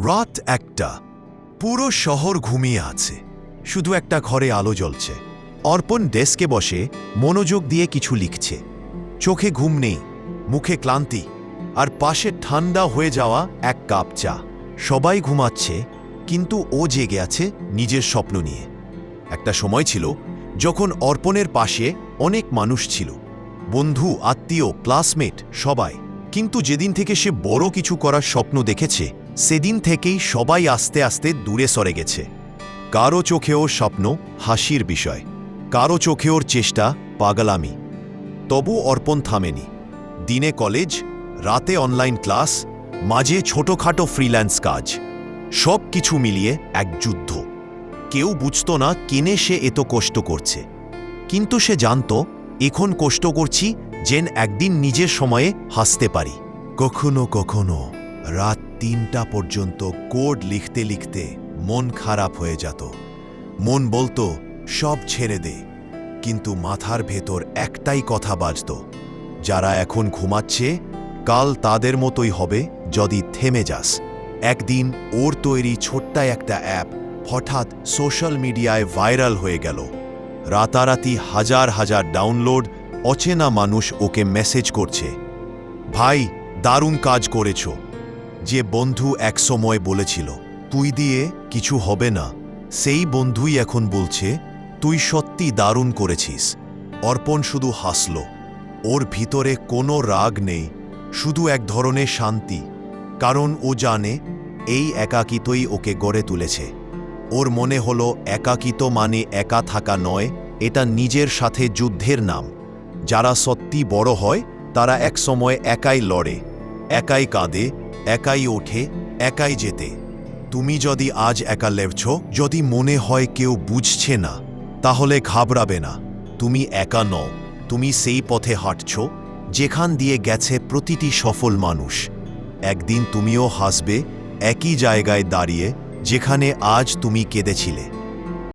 রাত ১টা, পুরো শহর ঘুমিয়ে আছে, শুধু একটা ঘরে আলো জ্বলছে। অর্পণ ডেস্কে বসে মনোযোগ দিয়ে কিছু লিখছে। চোখে ঘুম নেই, মুখে ক্লান্তি, আর পাশে ঠান্ডা হয়ে যাওয়া এক কাপ চা। সবাই ঘুমাচ্ছে, কিন্তু ও জেগে আছে নিজের স্বপ্ন নিয়ে। একটা সময় ছিল যখন অর্পণের পাশে অনেক মানুষ ছিল, বন্ধু, আত্মীয়, ক্লাসমেট, সবাই। কিন্তু যেদিন থেকে সে বড় কিছু করার স্বপ্ন দেখেছে, সেদিন থেকেই সবাই আস্তে আস্তে দূরে সরে গেছে। কারো চোখে ওর স্বপ্ন হাসির বিষয়, কারো চোখে ওর চেষ্টা পাগলামি। তবু অর্পণ থামেনি। দিনে কলেজ, রাতে অনলাইন ক্লাস, মাঝে ছোটখাটো ফ্রিল্যান্স কাজ, সব কিছু মিলিয়ে এক যুদ্ধ। কেউ বুঝত না কেনে সে এত কষ্ট করছে, কিন্তু সে জানত এখন কষ্ট করছি যেন একদিন নিজের সময়ে হাসতে পারি। কখনো কখনো রাত ৩টা পর্যন্ত কোড লিখতে লিখতে মন খারাপ হয়ে যেত। মন বলতো সব ছেড়ে দে, কিন্তু মাথার ভেতর একটাই কথা বাজত, যারা এখন ঘুমাচ্ছে কাল তাদের মতোই হবে যদি থেমে যাস। একদিন ওর তৈরি ছোট্ট একটা অ্যাপ হঠাৎ সোশ্যাল মিডিয়ায় ভাইরাল হয়ে গেল। রাতারাতি হাজার হাজার ডাউনলোড, অচেনা মানুষ ওকে মেসেজ করছে, ভাই দারুণ কাজ করেছ। যে বন্ধু একসময় বলেছিল তুই দিয়ে কিছু হবে না, সেই বন্ধুই এখন বলছে তুই সত্যি দারুণ করেছিস। অর্পণ শুধু হাসল। ওর ভিতরে কোনো রাগ নেই, শুধু এক ধরনের শান্তি, কারণ ও জানে এই একাকিত্বই ওকে গড়ে তুলেছে। ওর মনে হলো একাকিত্ব মানে একা থাকা নয়, এটা নিজের সাথে যুদ্ধের নাম। যারা সত্যি বড় হয় তারা একসময় একাই লড়ে, একাই কাঁদে, একাই ওঠে, একাই যেতে। তুমি যদি আজ একা লেখছ, যদি মনে হয় কেউ বুঝছে না, তাহলে ঘাবড়াবে না। তুমি একা নও, তুমি সেই পথে হাঁটছ যেখান দিয়ে গেছে প্রতিটি সফল মানুষ। একদিন তুমিও হাসবে একই জায়গায় দাঁড়িয়ে যেখানে আজ তুমি কেঁদেছিলে।